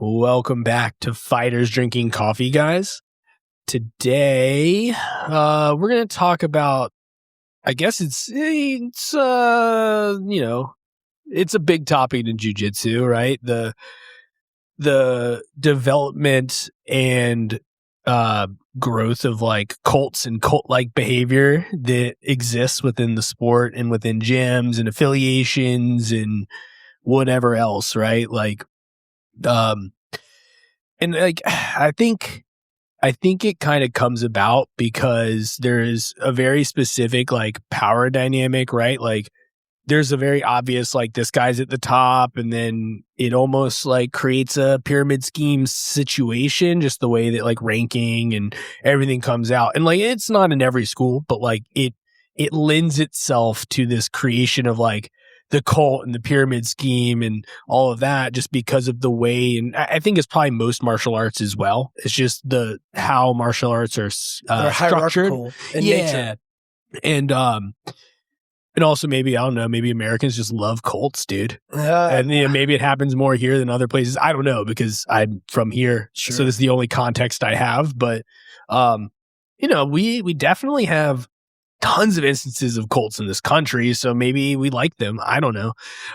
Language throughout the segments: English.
Welcome back to Fighters Drinking Coffee, guys. Today, we're going to talk about, I guess it's a big topic in jiu-jitsu, right? The development and growth of like cults and cult-like behavior that exists within the sport and within gyms and affiliations and whatever else, right? Like, and like, I think it kind of comes about because there's a very specific like power dynamic, right? Like there's a very obvious, like this guy's at the top, and then it almost like creates a pyramid scheme situation, just the way that like ranking and everything comes out. And like, it's not in every school, but like it lends itself to this creation of like the cult and the pyramid scheme and all of that, just because of the way, and I think it's probably most martial arts as well. It's just how martial arts are structured in nature. And also maybe, I don't know, maybe Americans just love cults, dude. And maybe it happens more here than other places. I don't know, because I'm from here. Sure. So this is the only context I have. But, we definitely have tons of instances of cults in this country, so maybe we like them. I don't know.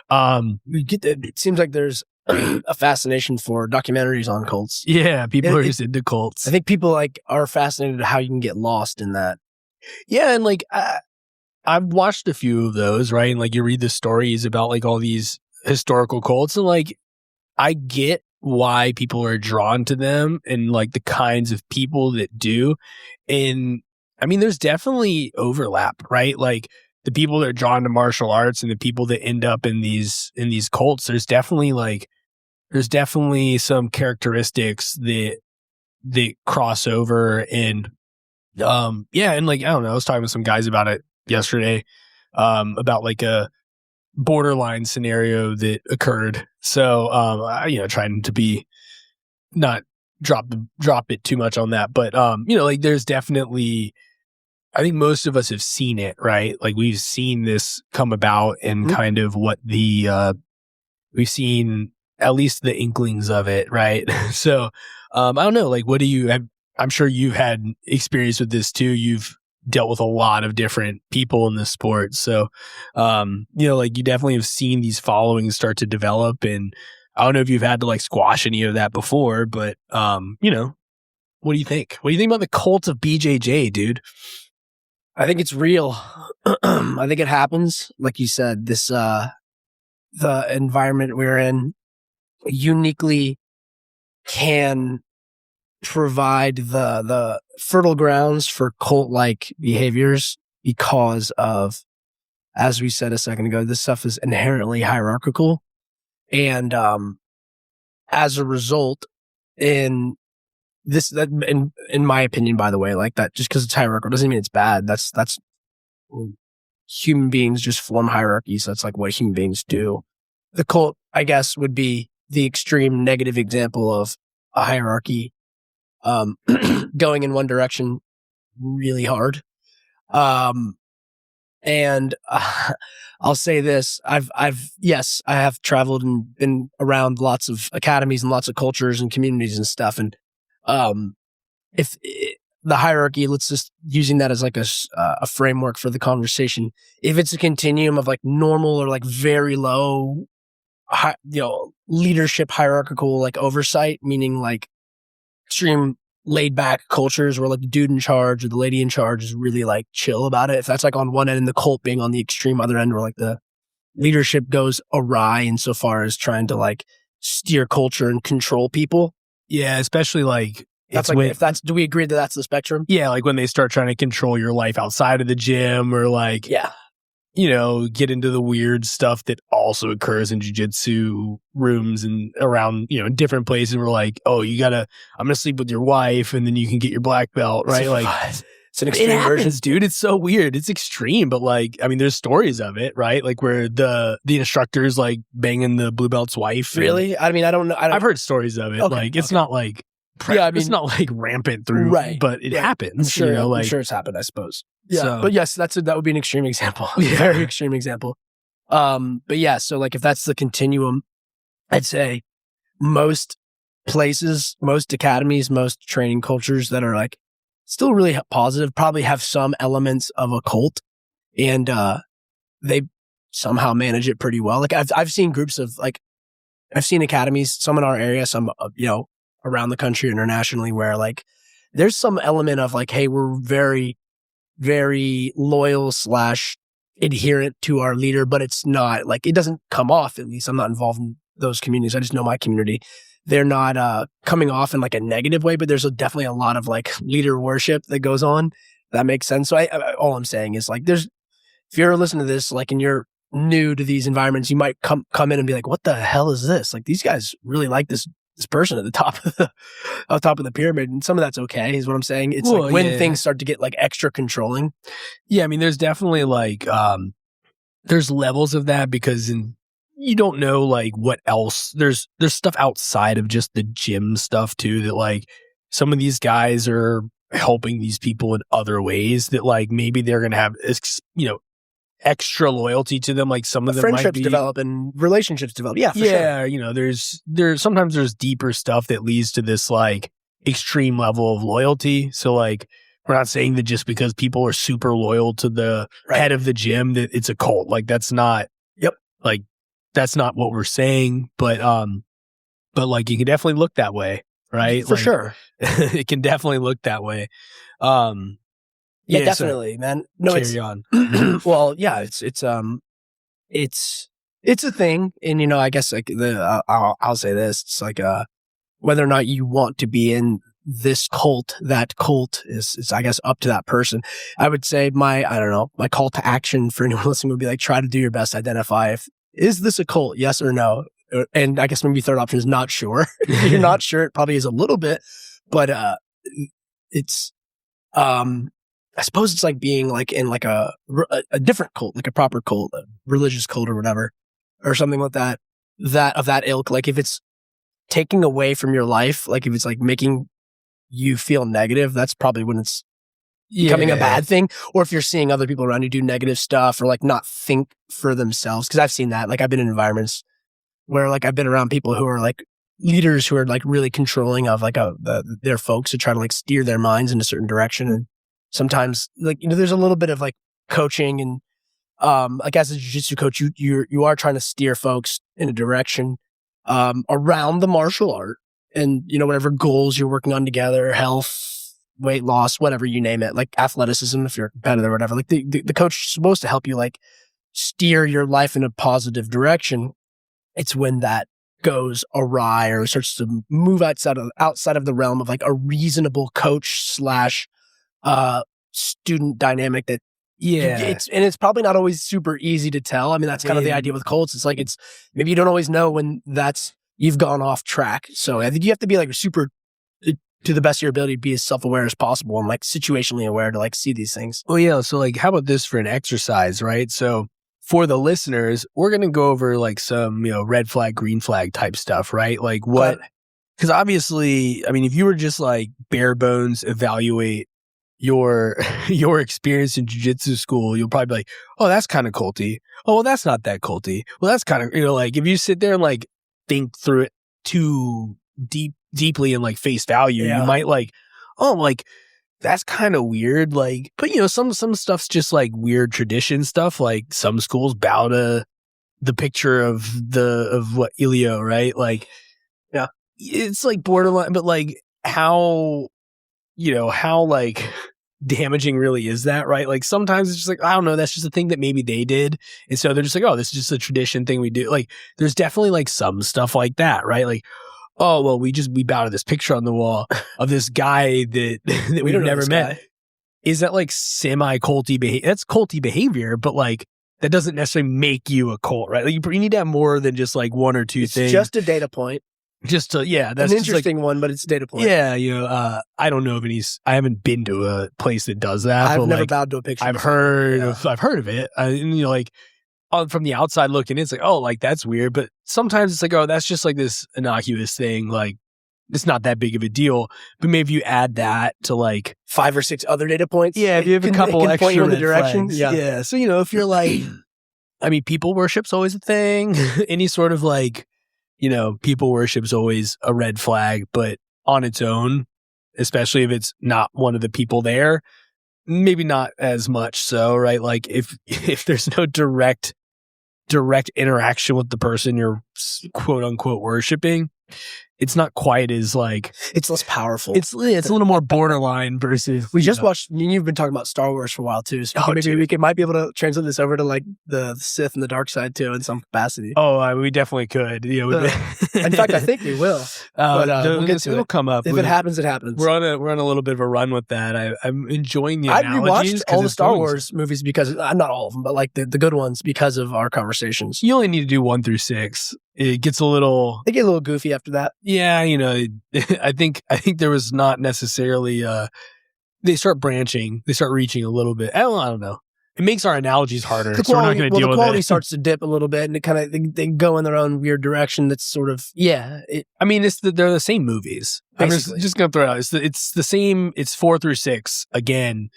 It seems like there's a fascination for documentaries on cults. Yeah, people are just into cults. I think people like are fascinated how you can get lost in that. Yeah, and like I've watched a few of those, right? And like you read the stories about like all these historical cults, and like I get why people are drawn to them and like the kinds of people that do. And I mean, there's definitely overlap, right? Like the people that are drawn to martial arts and the people that end up in these cults, there's definitely some characteristics that cross over. And and like, I don't know, I was talking with some guys about it yesterday, about like a borderline scenario that occurred. So trying to be not drop it too much on that, but like there's definitely, I think most of us have seen it, right? Like we've seen this come about, and kind of what we've seen at least the inklings of it, right? So I don't know, like what do you have? I'm sure you've had experience with this too. You've dealt with a lot of different people in the sport. So like you definitely have seen these followings start to develop, and I don't know if you've had to like squash any of that before, but what do you think? What do you think about the cult of BJJ, dude? I think it's real. I think it happens. Like you said, the environment we're in uniquely can provide the fertile grounds for cult-like behaviors because of, as we said a second ago, this stuff is inherently hierarchical. And as a result, in my opinion, by the way, like that, just because it's hierarchical doesn't mean it's bad. That's human beings just form hierarchies. That's like what human beings do. The cult, I guess, would be the extreme negative example of a hierarchy going in one direction really hard. And I'll say this: I have traveled and been around lots of academies and lots of cultures and communities and stuff. And if the hierarchy, let's just using that as like a framework for the conversation. If it's a continuum of like normal or like very low, leadership hierarchical like oversight, meaning like extreme laid back cultures where like the dude in charge or the lady in charge is really like chill about it. If that's like on one end and the cult being on the extreme other end where like the leadership goes awry insofar as trying to like steer culture and control people. Yeah, especially like that's like do we agree that that's the spectrum? Yeah, like when they start trying to control your life outside of the gym, or like get into the weird stuff that also occurs in jiu-jitsu rooms and around, different places where like, oh, I'm going to sleep with your wife and then you can get your black belt, right? Like it's an extreme version, dude. It's so weird. It's extreme, but like, I mean, there's stories of it, right? Like where the instructor's like banging the blue belt's wife. Really? I mean, I don't know. I've heard stories of it. Okay, like it's not like, it's not like rampant through, right? But it happens. I'm sure, I'm sure it's happened, I suppose. Yeah, so, but yes, that would be an extreme example. Very extreme example. But yeah, so like if that's the continuum, I'd say most places, most academies, most training cultures that are like still really positive, probably have some elements of a cult, and they somehow manage it pretty well. Like I've seen groups of like, I've seen academies, some in our area, some around the country, internationally, where like there's some element of like, hey, we're very, very loyal / adherent to our leader, but it's not like, it doesn't come off. At least I'm not involved in those communities. I just know my community. They're not coming off in like a negative way, but there's definitely a lot of like leader worship that goes on. That makes sense. So all I'm saying is like, if you're listening to this, like, and you're new to these environments, you might come in and be like, what the hell is this? Like, these guys really like this person at the top of the pyramid, and some of that's okay, is what I'm saying. It's like when things start to get like extra controlling. Yeah, I mean, there's definitely like there's levels of that, because you don't know like what else. There's stuff outside of just the gym stuff too, that like some of these guys are helping these people in other ways that like maybe they're gonna have extra loyalty to them. Like some of them friendships develop and relationships develop. Yeah, for sure. There's sometimes there's deeper stuff that leads to this like extreme level of loyalty. So like, we're not saying that just because people are super loyal to the head of the gym that it's a cult. Like that's not. Yep. Like that's not what we're saying. But like you can definitely look that way, right? For sure. It can definitely look that way. Yeah, definitely, man. No, carry on. Well, yeah, it's a thing, and I guess like I'll say this: it's like whether or not you want to be in this cult, that cult is I guess up to that person. I would say my call to action for anyone listening would be like, try to do your best to identify is this a cult, yes or no, and I guess maybe third option is not sure. If you're not sure, it probably is a little bit, but it's I suppose it's like being like in like a different cult, like a proper cult, a religious cult or whatever, or something like that of that ilk. Like if it's taking away from your life, like if it's like making you feel negative, that's probably when it's becoming a bad thing. Or if you're seeing other people around you do negative stuff or like not think for themselves. Cause I've seen that. Like I've been in environments where like I've been around people who are like leaders who are like really controlling of like their folks to try to like steer their minds in a certain direction. And sometimes like, there's a little bit of like coaching and, like as a jiu-jitsu coach, you are trying to steer folks in a direction, around the martial art and, whatever goals you're working on together, health, weight loss, whatever you name it, like athleticism, if you're a competitor or whatever, like the coach is supposed to help you like steer your life in a positive direction. It's when that goes awry or starts to move outside of the realm of like a reasonable coach / student dynamic that it's probably not always super easy to tell. I mean, that's kind of the idea with cults. It's like, maybe you don't always know when you've gone off track. So I think you have to be like super to the best of your ability, be as self-aware as possible and like situationally aware to like see these things. Well, yeah. So like, how about this for an exercise, right? So for the listeners, we're going to go over like some, red flag, green flag type stuff, right? Like what, because obviously, I mean, if you were just like bare bones evaluate your experience in jiu-jitsu school, you'll probably be like, oh, that's kind of culty. Oh, well, that's not that culty. Well, that's kind of, like if you sit there and like think through it too deeply and like face value, you might like, oh, like that's kind of weird. Like, but some stuff's just like weird tradition stuff. Like some schools bow to the picture of what Ilio, right? Like, yeah, it's like borderline, but like how like damaging really is that, right? Like sometimes it's just like, I don't know, that's just a thing that maybe they did. And so they're just like, oh, this is just a tradition thing we do. Like there's definitely like some stuff like that, right? Like, oh, well, we bow to this picture on the wall of this guy that we've never met. Is that like semi-culty behavior? That's culty behavior, but like that doesn't necessarily make you a cult, right? Like you need to have more than just like one or two things. Just a data point. That's an interesting one, but it's a data point. Yeah, I don't know of any. I haven't been to a place that does that. I've never bowed to a picture. I've heard of it. Like from the outside looking, it's like, oh, like that's weird. But sometimes it's like, oh, that's just like this innocuous thing. Like it's not that big of a deal. But maybe you add that to like 5 or 6 other data points. Yeah, if you have a couple extra point you in the direction. Flags. Yeah. So if you're like, I mean, people worship's always a thing. Any sort of like people worship is always a red flag, but on its own, especially if it's not one of the people there, maybe not as much so, right? Like if there's no direct interaction with the person you're quote unquote worshiping, it's not quite as like, it's less powerful. It's a little more borderline versus. We just watched. You've been talking about Star Wars for a while too, so maybe we might be able to translate this over to like the Sith and the dark side too in some capacity. Oh, we definitely could. In fact, I think we will. But we'll get to it'll it. come up. If it happens, it happens. We're on a little bit of a run with that. I'm enjoying the I've analogies. rewatched all the Star Wars movies because not all of them, but like the good ones because of our conversations. You only need to do 1 through 6. It gets a little. They get a little goofy after that. Yeah, I think there was not necessarily. They start branching. They start reaching a little bit. I don't know. It makes our analogies harder. The quality starts to dip a little bit, and it kind of they go in their own weird direction. That's sort of they're the same movies. Basically. I'm just gonna throw it out. It's the same. It's 4 through 6 again,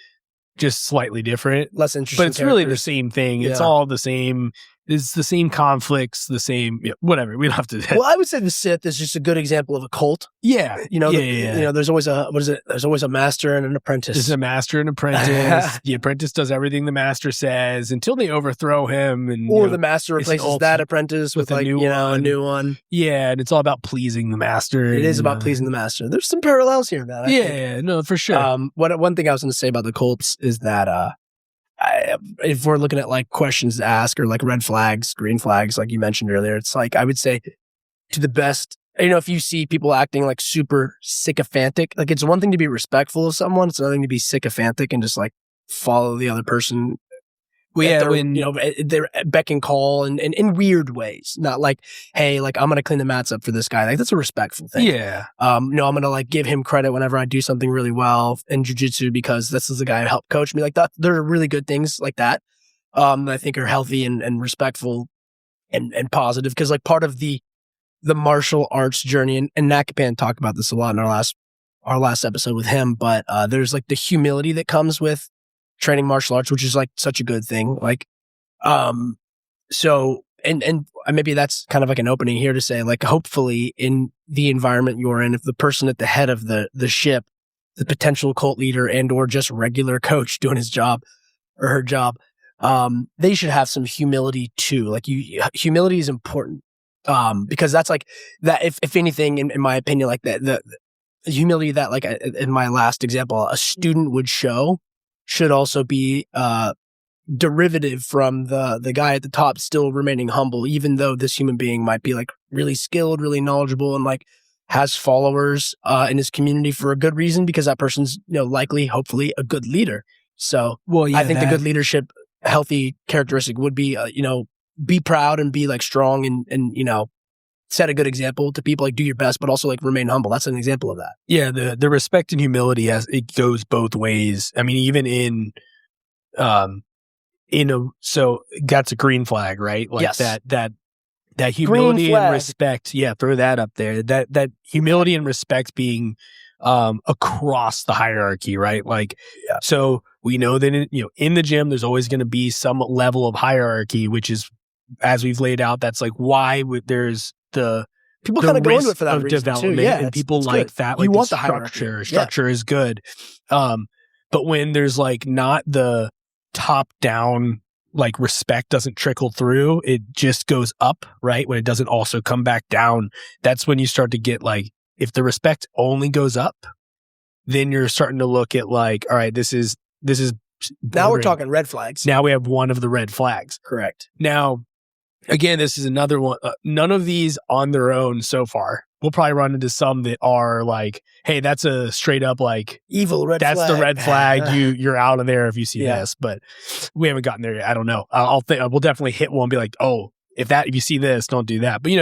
just slightly different, less interesting. But it's really the same thing. It's all the same. It's the same conflicts, the same whatever. We don't have to. Well, I would say the Sith is just a good example of a cult. Yeah, there's always there's always a master and an apprentice. There's a master and apprentice. The apprentice does everything the master says until they overthrow him, and the master replaces that apprentice with like a new one. Yeah, and it's all about pleasing the master. It is about pleasing the master. There's some parallels here, man. I think. No, for sure. One thing I was going to say about the cults is that if we're looking at like questions to ask or like red flags, green flags, like you mentioned earlier, it's like I would say to the best, if you see people acting like super sycophantic, like it's one thing to be respectful of someone, it's another thing to be sycophantic and just like follow the other person. When they're beck and call and in weird ways, not like, hey, like I'm gonna clean the mats up for this guy. Like that's a respectful thing. Yeah. I'm gonna like give him credit whenever I do something really well in jiu-jitsu because this is the guy who helped coach me. Like that, there are really good things like that. That I think are healthy and respectful and positive because like part of the martial arts journey and Nakapan talked about this a lot in our last episode with him, but there's like the humility that comes with training martial arts, which is like such a good thing. Like, so, and maybe that's kind of like an opening here to say, like, hopefully in the environment you're in, if the person at the head of the ship, the potential cult leader and or just regular coach doing his job or her job, they should have some humility too. Like humility is important. Because that's like that, if anything, in my opinion, like that, the humility that like in my last example, a student would show should also be derivative from the guy at the top still remaining humble, even though this human being might be like really skilled, really knowledgeable, and like has followers in his community for a good reason because that person's likely, hopefully, a good leader. So I think the good leadership, healthy characteristic would be be proud and be like strong and set a good example to people, like do your best, but also like remain humble. That's an example of that. Yeah, the respect and humility it goes both ways. I mean, even so that's a green flag, right? Like yes. that humility and respect. Yeah, throw that up there. That humility and respect being across the hierarchy, right? Like, so we know that in the gym, there's always going to be some level of hierarchy, which is, as we've laid out, that's like why there's the people kind of go into it for that of reason development, too. Yeah, and people like good. that. Like you want the structure. Hierarchy. Structure is good, but when there's like not the top down, like respect doesn't trickle through, it just goes up, right? When it doesn't also come back down, that's when you start to get like, if the respect only goes up, then you're starting to look at like, all right, this is now we're talking red flags. Now we have one of the red flags. Correct. Now, again, this is another one. None of these on their own so far. We'll probably run into some that are like, hey, that's a straight up like evil red flag. That's the red flag. You're out of there if you see this. But we haven't gotten there yet. I don't know. We'll definitely hit one and be like, oh, if you see this, don't do that. But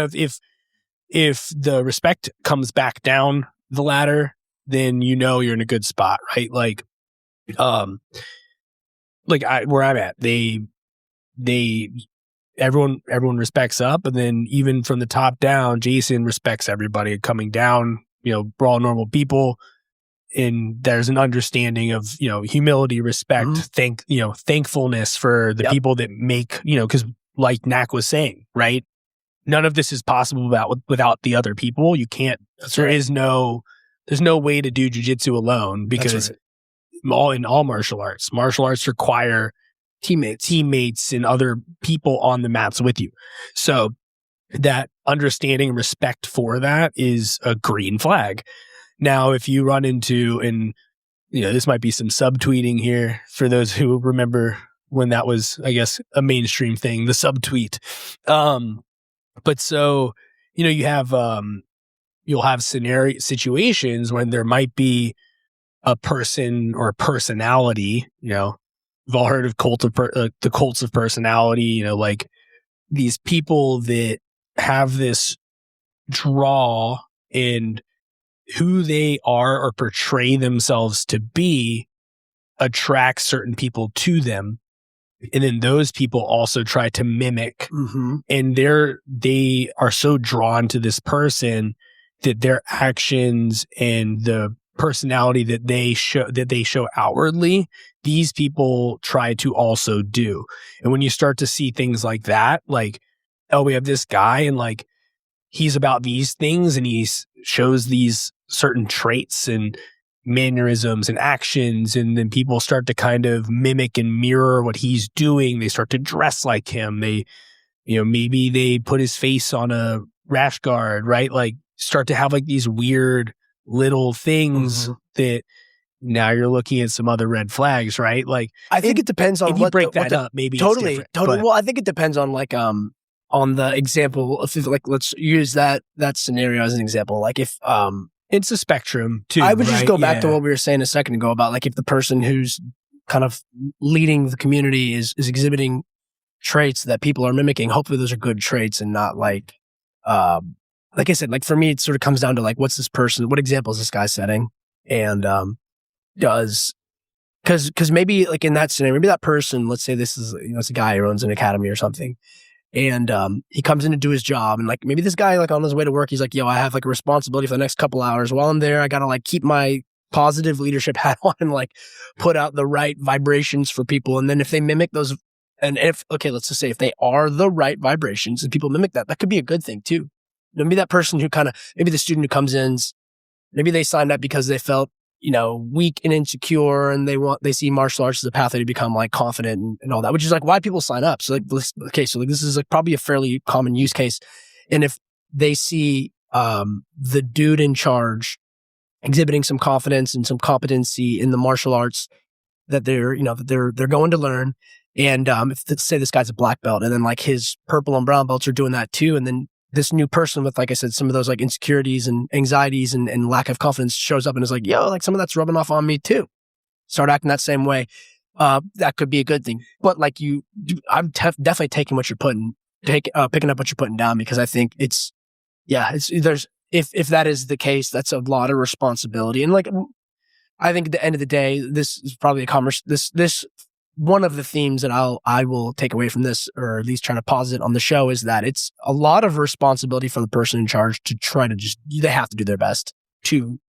if the respect comes back down the ladder, then you're in a good spot, right? Like, where I'm at, everyone respects up, and then even from the top down, Jason respects everybody coming down. We're all normal people, and there's an understanding of humility, respect, thankfulness for the people that make because like Nak was saying, right? none of this is possible without the other people. You can't, there's no way to do jiu-jitsu alone, because all martial arts require teammates and other people on the mats with you. So that understanding and respect for that is a green flag. Now, if you run into, and this might be some subtweeting here for those who remember when that was, I guess, a mainstream thing, the subtweet. But so, you have, you'll have situations when there might be a person or a personality, we've all heard of the cults of personality, like these people that have this draw in who they are or portray themselves to be, attract certain people to them. And then those people also try to mimic, and they are so drawn to this person that their actions and the personality that they show outwardly, these people try to also do. And when you start to see things like that, like, oh, we have this guy and like he's about these things and he shows these certain traits and mannerisms and actions, and then people start to kind of mimic and mirror what he's doing. They start to dress like him. They, maybe they put his face on a rash guard, right? Like start to have like these weird little things that now you're looking at some other red flags, right? Like I think it depends on if you break that up, maybe totally. It's different, Well, I think it depends on like on the example of, like, let's use that scenario as an example. Like if it's a spectrum too. I would just go back to what we were saying a second ago about like if the person who's kind of leading the community is exhibiting traits that people are mimicking, hopefully those are good traits and not like I said, like for me, it sort of comes down to like, what example is this guy setting? And because maybe like in that scenario, maybe that person, let's say this is, it's a guy who owns an academy or something. And he comes in to do his job, and like maybe this guy, like on his way to work, he's like, yo, I have like a responsibility for the next couple hours. While I'm there, I gotta like keep my positive leadership hat on and like put out the right vibrations for people. And then if they mimic those, and let's just say if they are the right vibrations and people mimic that could be a good thing too. Maybe that person who maybe the student who comes in, maybe they signed up because they felt, weak and insecure, and they see martial arts as a pathway to become like confident and all that, which is like why people sign up. So like, this is like probably a fairly common use case. And if they see the dude in charge exhibiting some confidence and some competency in the martial arts that they're going to learn, and if let's say this guy's a black belt, and then like his purple and brown belts are doing that too, and then this new person with, like I said, some of those like insecurities and anxieties and lack of confidence shows up and is like, yo, like some of that's rubbing off on me too. Start acting that same way. That could be a good thing. But like I'm definitely taking what you're picking up what you're putting down, because I think if that is the case, that's a lot of responsibility. And like, I think at the end of the day, this is probably this one of the themes that I will take away from this, or at least try to posit on the show, is that it's a lot of responsibility for the person in charge to try to they have to do their best to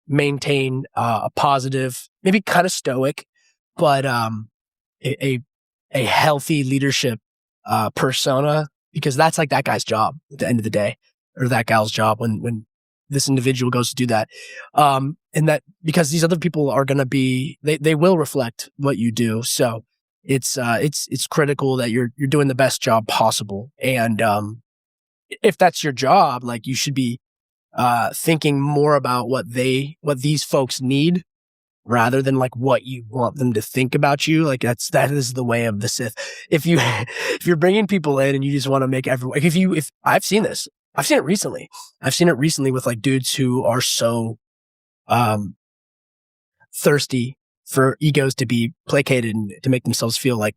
maintain a positive, maybe kind of stoic, but a healthy leadership persona, because that's like that guy's job at the end of the day, or that gal's job when this individual goes to do that. And that, because these other people are going to be, they will reflect what you do. So it's critical that you're doing the best job possible. And, if that's your job, like you should be, thinking more about what these folks need, rather than like what you want them to think about you. Like that is the way of the Sith. If you're bringing people in and you just want to make everyone, if I've seen this, I've seen it recently. I've seen it recently with like dudes who are so thirsty for egos to be placated and to make themselves feel like,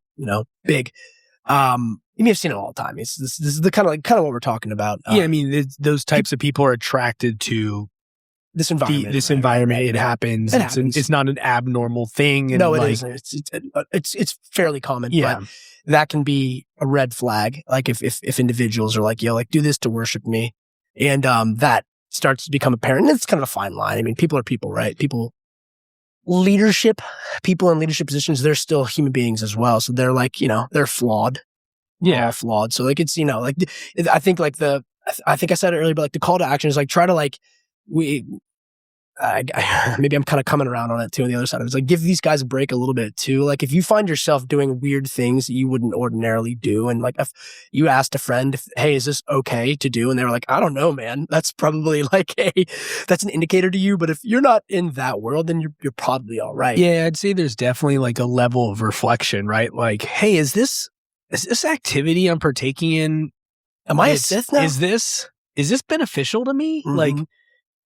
big. You may have seen it all the time. This is the kind of what we're talking about. Yeah, I mean, those types of people are attracted to this environment. Environment. It happens. It's not an abnormal thing. And no, it isn't. It's fairly common. Yeah. But that can be a red flag. Like if individuals are like, yo, like do this to worship me. And, that starts to become apparent. And it's kind of a fine line. I mean, people are people, right? People in leadership positions, they're still human beings as well. So they're like, they're flawed. all flawed. So like it's, like I think like I think I said it earlier, but like the call to action is like try to like maybe I'm kind of coming around on it too on the other side. It's like give these guys a break a little bit too. Like if you find yourself doing weird things that you wouldn't ordinarily do, and like if you asked a friend, hey, is this okay to do? And they were like, I don't know, man. That's probably like that's an indicator to you. But if you're not in that world, then you're probably all right. Yeah, I'd say there's definitely like a level of reflection, right? Like, hey, is this activity I'm partaking in? Am I a Sith now? Is this beneficial to me? Mhm. Like,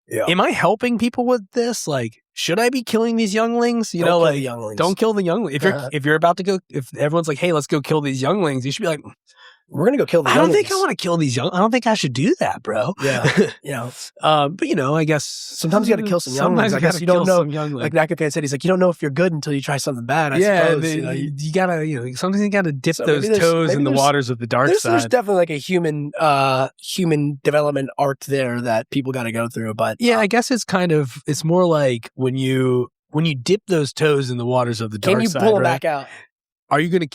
Yeah. am I helping people with this? Like, should I be killing these younglings? Don't kill the younglings. Don't kill the younglings. If you're about to go, if everyone's like, hey, let's go kill these younglings, you should be like, we're going to go kill the I younglings. don't think I want to kill these young. I don't think I should do that, bro. Yeah. But I guess sometimes you got to kill some younglings. I guess you don't know. Like Nakaka said, he's like, you don't know if you're good until you try something bad. I suppose. You gotta, sometimes you gotta dip those toes in the waters of the dark side. There's definitely like a human development arc there that people got to go through. But yeah, I guess it's more like when you dip those toes in the waters of the dark side. Can you pull them back out? Are you gonna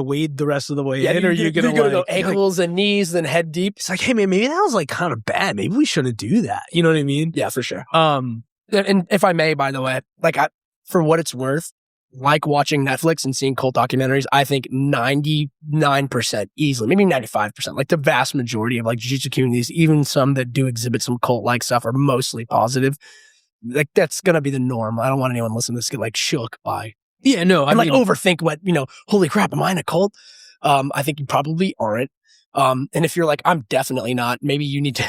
wade the rest of the way in, or are you gonna go ankles and knees, then head deep? It's like, hey man, maybe that was like kind of bad. Maybe we shouldn't do that. You know what I mean? Yeah, for sure. And if I may, by the way, like for what it's worth, like watching Netflix and seeing cult documentaries, I think 99% easily, maybe 95%, like the vast majority of like jiu-jitsu communities, even some that do exhibit some cult-like stuff, are mostly positive. Like that's gonna be the norm. I don't want anyone listening to this get like shook by. Yeah, no, I mean, overthink what, holy crap, am I in a cult? I think you probably aren't. And if you're like, I'm definitely not, maybe you need to,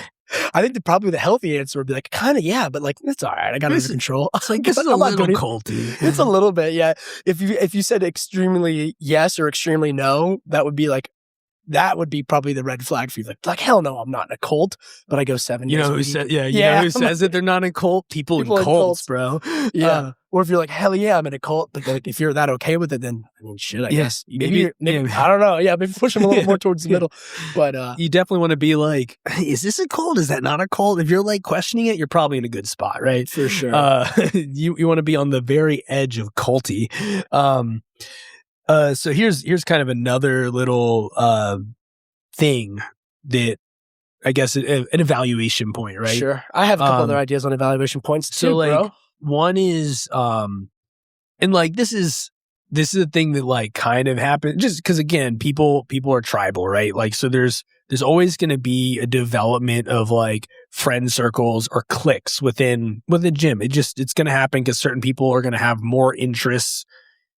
I think probably the healthy answer would be like, kind of, yeah, but like, it's all right. I got it under control. Like, this is a little culty. It's a little bit, yeah. If you said extremely yes or extremely no, that would be probably the red flag for you. Like hell no, I'm not in a cult, but I go 7 days. You know who says that they're not in a cult? People in cults, bro. Yeah. Or if you're like, hell yeah, I'm in a cult, but like, if you're that okay with it, then I mean, shit, I guess. Maybe I don't know. Yeah, maybe push them a little more towards the middle. But you definitely want to be like, hey, is this a cult? Is that not a cult? If you're like questioning it, you're probably in a good spot, right? For sure. You want to be on the very edge of culty. So here's kind of another little thing that I guess an evaluation point, right? Sure. I have a couple other ideas on evaluation points too, so like, bro. One is, and like this is a thing that like kind of happened just because again, people are tribal, right? Like, so there's always going to be a development of like friend circles or cliques within the gym. It's going to happen because certain people are going to have more interests.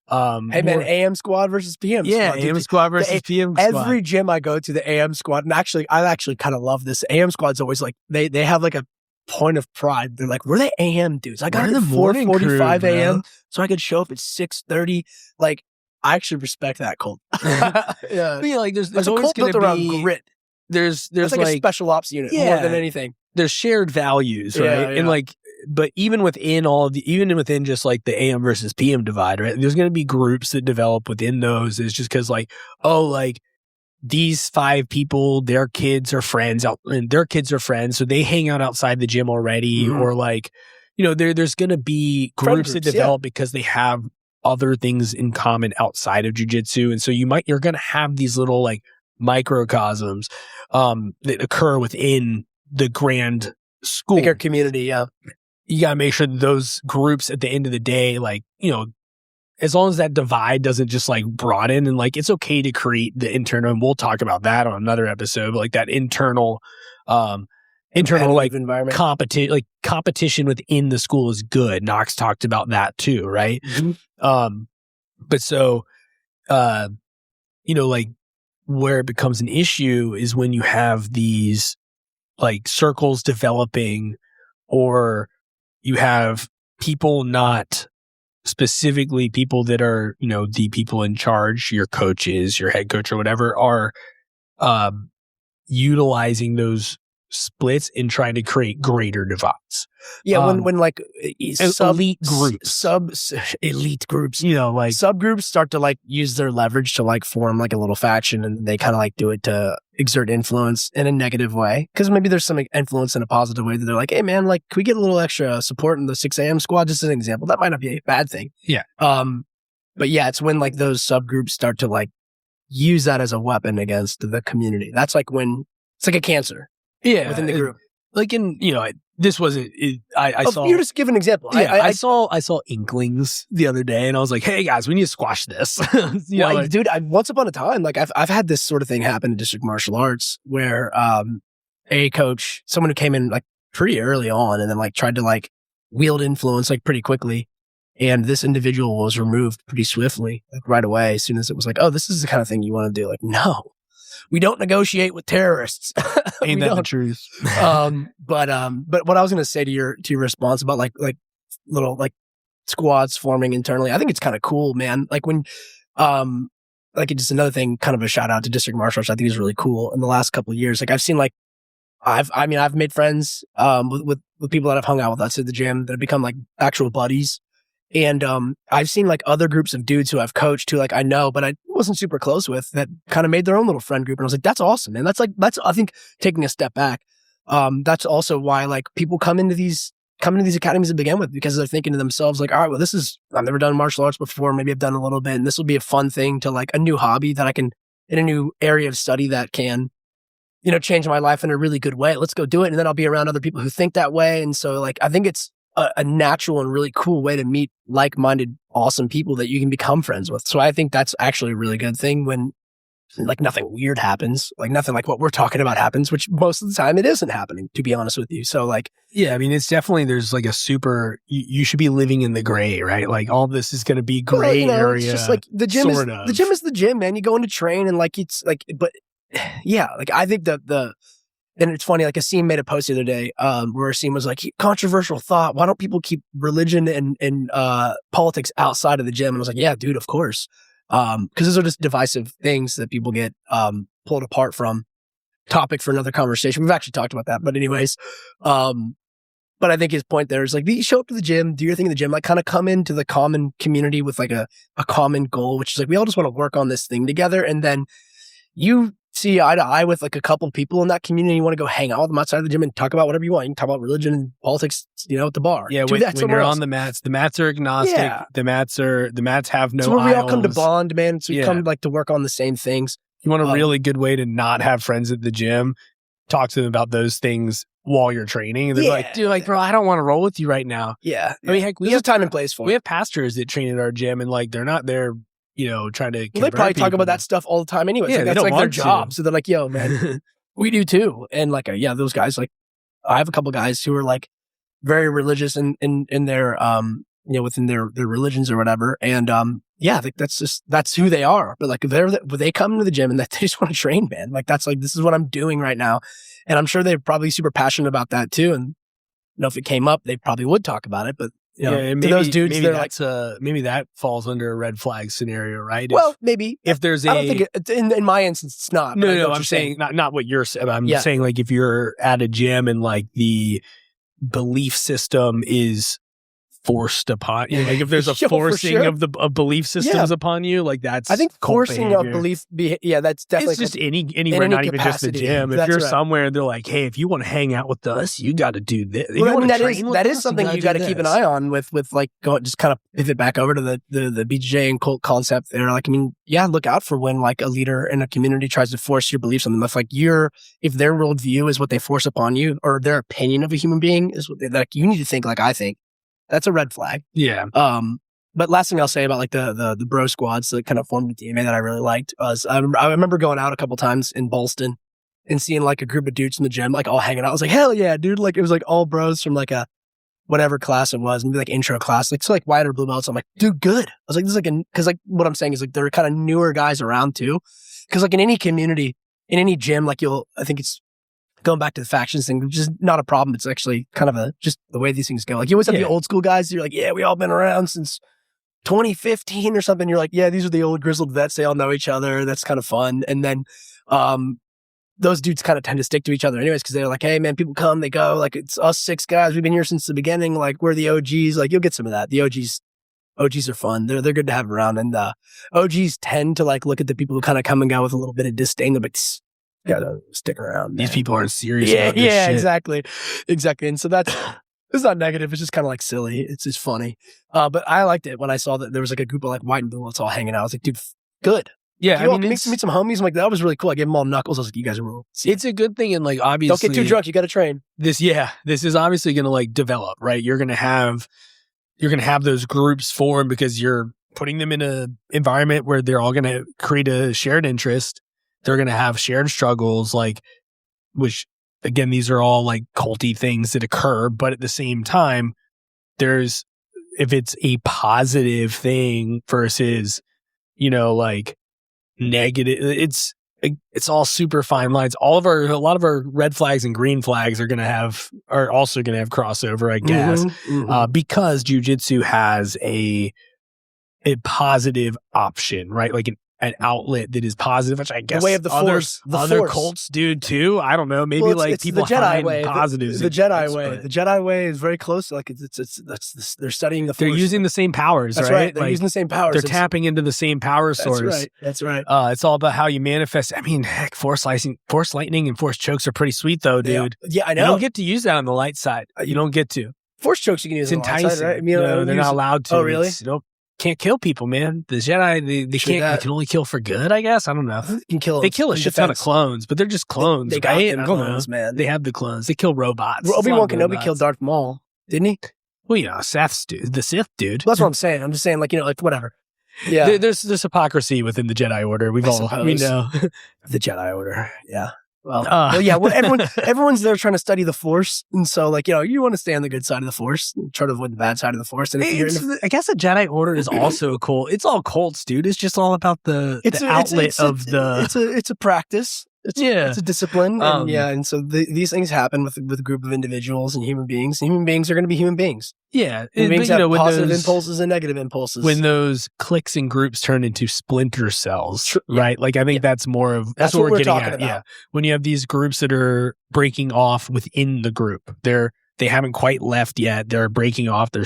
Hey man, AM squad versus PM squad. Yeah, AM squad versus PM squad. Every gym I go to, the AM squad, and I kind of love this. AM squad's always like they have like a point of pride. They're like, we're the AM dudes. I got it at 4:45 a.m. so I could show up at 6:30. Like, I actually respect that cult. Yeah, like there's always going to be around grit. There's like a special ops unit more than anything. There's shared values, right? Yeah. And like, but even within just like the AM versus PM divide, right? There's going to be groups that develop within those. It's just because like, oh, like these 5 people, their kids are friends so they hang out outside the gym already, or like, there's going to be groups that develop because they have other things in common outside of jiu-jitsu. And so you're going to have these little like microcosms that occur within the grand school. Bigger community, yeah. You got to make sure that those groups at the end of the day, like, as long as that divide doesn't just like broaden, and like, it's okay to create the internal, and we'll talk about that on another episode, but like that internal like environment, competition within the school is good. Knox talked about that too, right? Mm-hmm. But so, like where it becomes an issue is when you have these like circles developing, or you have people, not specifically people that are, the people in charge, your coaches, your head coach or whatever, are utilizing those splits and trying to create greater divides. Yeah, when like elite groups, elite groups, like subgroups start to like use their leverage to like form like a little faction, and they kind of like do it to exert influence in a negative way. Because maybe there's some influence in a positive way that they're like, hey man, like, can we get a little extra support in the 6 a.m. squad? Just as an example, that might not be a bad thing. Yeah. But yeah, it's when like those subgroups start to like use that as a weapon against the community. That's like when it's like a cancer within the group. Like this wasn't. I saw. You just give an example. Yeah, I saw inklings the other day, and I was like, "Hey guys, we need to squash this." Dude, once upon a time, like I've had this sort of thing happen in district martial arts where a coach, someone who came in like pretty early on, and then like tried to like wield influence like pretty quickly, and this individual was removed pretty swiftly, like right away, as soon as it was like, "Oh, this is the kind of thing you want to do." Like, no. We don't negotiate with terrorists. Ain't that the truth? But what I was going to say to your response about like little like squads forming internally, I think it's kind of cool, man. Like when, like just another thing, kind of a shout out to district martial arts, I think is really cool. In the last couple of years, like I've seen like, I've made friends, with people that I've hung out with outside the gym that have become like actual buddies. And I've seen like other groups of dudes who I've coached who like I know, but I wasn't super close with, that kind of made their own little friend group. And I was like, that's awesome, man. That's I think taking a step back. That's also why like people come into these academies to begin with, because they're thinking to themselves like, all right, well, I've never done martial arts before. Maybe I've done a little bit, and this will be a fun thing to like a new hobby that I can, in a new area of study that can, change my life in a really good way. Let's go do it. And then I'll be around other people who think that way. And so like, I think it's a natural and really cool way to meet like-minded, awesome people that you can become friends with. So I think that's actually a really good thing when like nothing weird happens, like nothing like what we're talking about happens, which most of the time it isn't happening, to be honest with you. So like, yeah, I mean, it's definitely, there's like a super, you should be living in the gray, right? Like all this is going to be gray area. It's just like the gym is the gym, man. You go in to train and like, it's like, but yeah, like I think and it's funny, like Asim made a post the other day where Asim was like, controversial thought, why don't people keep religion and politics outside of the gym? And I was like, yeah, dude, of course. Because those are just divisive things that people get pulled apart from. Topic for another conversation. We've actually talked about that. But anyways, but I think his point there is like, you show up to the gym, do your thing in the gym, like kind of come into the common community with like a common goal, which is like, we all just want to work on this thing together. And then you see eye to eye with like a couple of people in that community. You want to go hang out with them outside of the gym and talk about whatever you want. You can talk about religion and politics, at the bar. Yeah, when you're on the mats are agnostic. Yeah. The mats have no. So we all come to bond, man. So we come like to work on the same things. You want a really good way to not have friends at the gym? Talk to them about those things while you're training. And they're like, dude, like, bro, I don't want to roll with you right now. Yeah. I mean, heck, there's a time and place for it. We have pastors that train at our gym, and like they're not there, trying to. Well, they probably talk about that stuff all the time anyway. Yeah, like, that's like their job. So they're like, yo, man, we do too. And like, those guys, like, I have a couple guys who are like very religious in their, within their religions or whatever. And, like that's who they are. But like, they come to the gym and they just want to train, man. Like, that's like, this is what I'm doing right now. And I'm sure they're probably super passionate about that too. And if it came up, they probably would talk about it, but maybe, to those dudes, maybe they're like, maybe that falls under a red flag scenario, right? Maybe if there's I don't think in my instance, it's not. No, I'm saying not what you're saying. I'm saying like if you're at a gym and like the belief system is forced upon you, like if there's a forcing of belief systems upon you, like that's, I think forcing of belief. That's definitely, it's just anywhere, not even just the gym. If you're somewhere, they're like, hey, if you want to hang out with us, you got to do this. That is something you got to keep an eye on with like just kind of pivot back over to the BJJ and cult concept there. Like, I mean, look out for when like a leader in a community tries to force your beliefs on them. If like if their worldview is what they force upon you, or their opinion of a human being is what like you need to think like I think. That's a red flag. Yeah. But last thing I'll say about like the bro squads that kind of formed the TMA that I really liked was I remember going out a couple times in Ballston and seeing like a group of dudes in the gym, like all hanging out. I was like, hell yeah, dude. Like it was like all bros from like a whatever class it was, maybe like intro class, like so like white or blue belts. I'm like, dude, good. I was like, this is like cause like what I'm saying is like there are kind of newer guys around too. Cause like in any community, in any gym, like I think it's going back to the factions thing, which is not a problem. It's actually kind of just the way these things go. Like you always have the old school guys. You're like, yeah, we all been around since 2015 or something. You're like, yeah, these are the old grizzled vets. They all know each other. That's kind of fun. And then, those dudes kind of tend to stick to each other anyways, because they're like, hey man, people come, they go. Like it's us 6 guys. We've been here since the beginning. Like we're the OGs. Like you'll get some of that. The OGs are fun. They're good to have around. And OGs tend to like look at the people who kind of come and go with a little bit of disdain. They're like, gotta stick around. These people aren't serious about this shit. Exactly. And so it's not negative. It's just kind of like silly. It's just funny. But I liked it when I saw that there was like a group of like white and blue belts all hanging out. I was like, dude, good. Yeah, I mean, meet some homies. I'm like, that was really cool. I gave them all knuckles. I was like, you guys are real. It's a good thing, and like obviously, don't get too drunk. You got to train. This is obviously going to like develop, right? You're going to have those groups form because you're putting them in a environment where they're all going to create a shared interest. They're going to have shared struggles, like, which again, these are all like culty things that occur, but at the same time, if it's a positive thing versus, like negative, it's all super fine lines. A lot of our red flags and green flags are also going to have crossover, I guess, because jiu-jitsu has a positive option, right? Like an outlet that is positive, which I guess the way of the force, other cults do too. I don't know. Maybe like people the Jedi find way. positives. The Jedi way. The Jedi way is very close. Like they're studying the force. They're using the same powers, That's right. They're like, using the same powers. They're tapping into the same power source. That's right. It's all about how you manifest. I mean, heck, force lightning and force chokes are pretty sweet though, dude. Yeah, I know. You don't get to use that on the light side. You don't get to. Force chokes you can use it's on the enticing. light side, right? No, they're not allowed to. Oh, really? Can't kill people, man. The Jedi, they can't. They can only kill for good, I guess. I don't know. They kill a shit ton of clones, but they're just clones. They got right? them clones, man. They have the clones. They kill robots. Obi-Wan Kenobi killed Darth Maul, didn't he? Well, the Sith dude. Well, that's what I'm saying. I'm just saying, like, like whatever. Yeah, there's hypocrisy within the Jedi Order. We know the Jedi Order. Yeah. Well, yeah. Well, everyone's there trying to study the Force, and so like you want to stay on the good side of the Force, and try to avoid the bad side of the Force. And I guess the Jedi Order is also a cult. It's all cults, dude. It's just all about the outlet of the. It's a practice. It's a discipline, and so these things happen with a group of individuals and human beings. And human beings are going to be human beings. Yeah, human beings have positive impulses and negative impulses. When those cliques and groups turn into splinter cells, right? Like I think that's more of that's what we're getting at. About. Yeah, when you have these groups that are breaking off within the group, they haven't quite left yet. They're breaking off. They're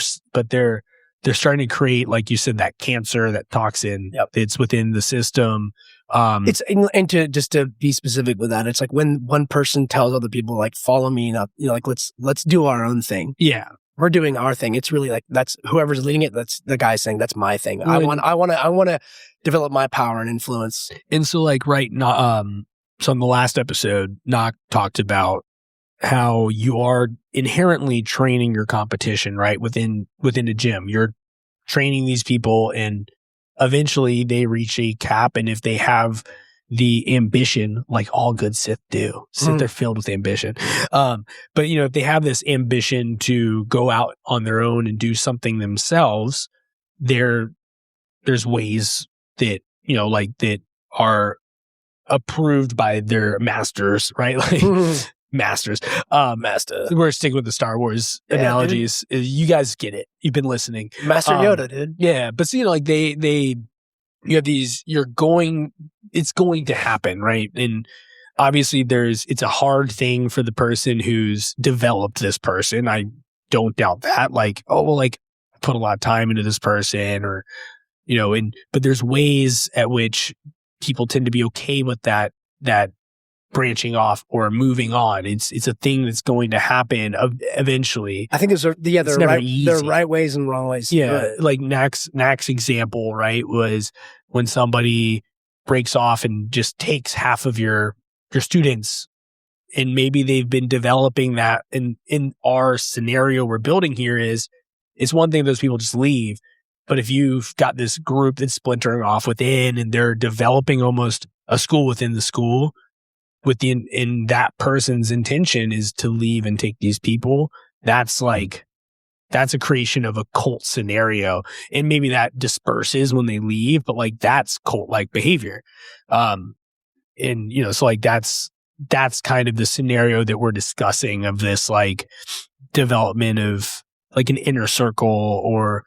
starting to create, like you said, that cancer, that toxin that's within the system. It's to be specific with that, it's like when one person tells other people like follow me, not like let's do our own thing. Yeah, we're doing our thing. It's really like that's whoever's leading it. That's the guy saying that's my thing. I want to develop my power and influence. And so like so on the last episode, Nock talked about how you are inherently training your competition, right? Within a gym, you're training these people and eventually they reach a cap. And if they have the ambition, like all good Sith do, Sith are filled with ambition. But if they have this ambition to go out on their own and do something themselves, there's ways that, that are approved by their masters, right? Like masters. Master. We're sticking with the Star Wars analogies. Dude. You guys get it. You've been listening. Master Yoda, dude. Yeah. But see, like you have these, it's going to happen, right? And obviously it's a hard thing for the person who's developed this person. I don't doubt that. Like, put a lot of time into this person or, but there's ways at which people tend to be okay with that branching off or moving on. It's a thing that's going to happen eventually. I think there are right ways and wrong ways. Yeah, like Nack's example, right, was when somebody breaks off and just takes half of your students, and maybe they've been developing that. And in our scenario we're building here it's one thing those people just leave, but if you've got this group that's splintering off within and they're developing almost a school within the school, in that person's intention is to leave and take these people, that's a creation of a cult scenario. And maybe that disperses when they leave, but like that's cult-like behavior. So like that's kind of the scenario that we're discussing of this like development of like an inner circle, or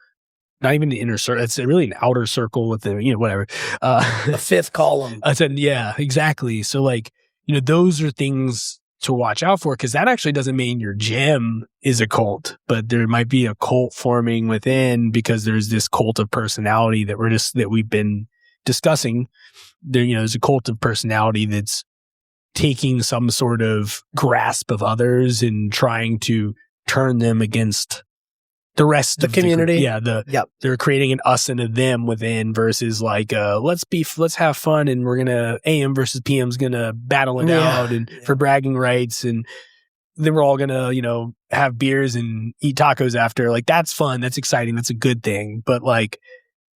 not even the inner circle. It's really an outer circle with the, whatever. The fifth column. I said, yeah, exactly. So like, those are things to watch out for, because that actually doesn't mean your gym is a cult, but there might be a cult forming within because there's this cult of personality that we've been discussing. There's a cult of personality that's taking some sort of grasp of others and trying to turn them against the rest The of community. The group. Yep. They're creating an us and a them within versus like let's have fun and we're gonna AM versus PM's gonna battle it out and for bragging rights and then we're all gonna, have beers and eat tacos after. Like that's fun, that's exciting, that's a good thing. But like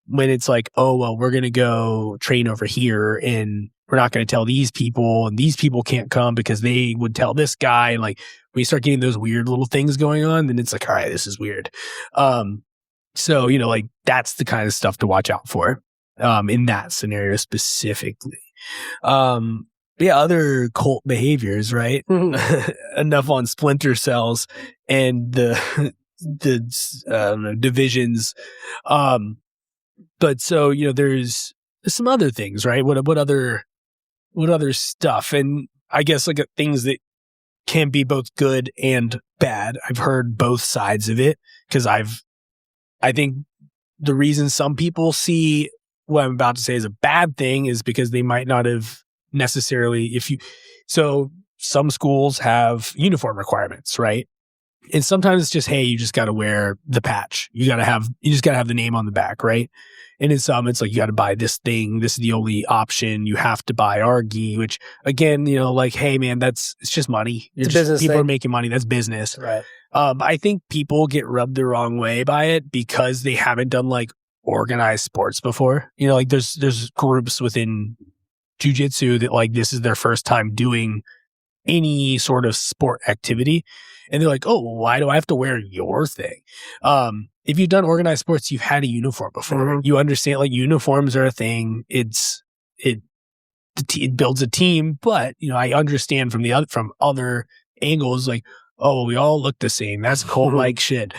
when it's like, oh well, we're gonna go train over here and we're not gonna tell these people and these people can't come because they would tell this guy, and like when you start getting those weird little things going on, then it's like, all right, this is weird. So, like that's the kind of stuff to watch out for in that scenario specifically. Other cult behaviors, right? Enough on splinter cells and the divisions. But so, there's some other things, right? What other stuff? And I guess like things that can be both good and bad. I've heard both sides of it because I think the reason some people see what I'm about to say as a bad thing is because they might not have necessarily, so some schools have uniform requirements, right? And sometimes it's just, hey, you just got to wear the patch. You just got to have the name on the back, right? And in some, it's like, you got to buy this thing. This is the only option. You have to buy our gi, which again, like, hey man, it's just money. People are making money. That's business. Right. I think people get rubbed the wrong way by it because they haven't done like organized sports before. Like there's groups within jiu-jitsu that like, this is their first time doing any sort of sport activity. And they're like, oh, well, why do I have to wear your thing? If you've done organized sports, you've had a uniform before. Mm-hmm. You understand like uniforms are a thing. It builds a team, but I understand from other angles, like, oh, well, we all look the same. That's cult-like shit.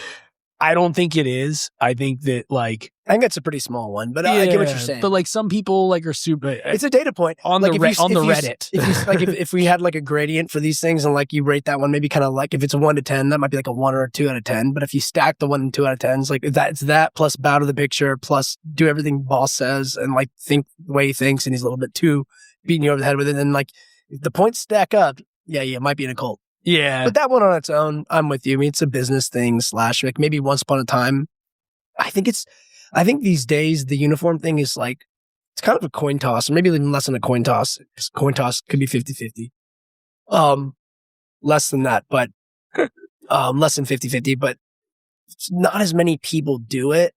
I don't think it is. I think that like, I think it's a pretty small one, but I get what you're saying. But like some people like are super. It's a data point on like the Reddit. If we had like a gradient for these things and like you rate that one, maybe kind of like if it's a 1 to 10, that might be like a 1 or a 2 out of 10. But if you stack the 1 and 2 out of 10s, like it's that plus bow to the picture plus do everything boss says and like think the way he thinks and he's a little bit too beating you over the head with it. And like if the points stack up, it might be in a cult. Yeah. But that one on its own, I'm with you. I mean, it's a business thing / like maybe once upon a time. I think these days the uniform thing is like, it's kind of a coin toss, or maybe even less than a coin toss. Coin toss could be 50-50. Less than that, but less than 50-50, but not as many people do it.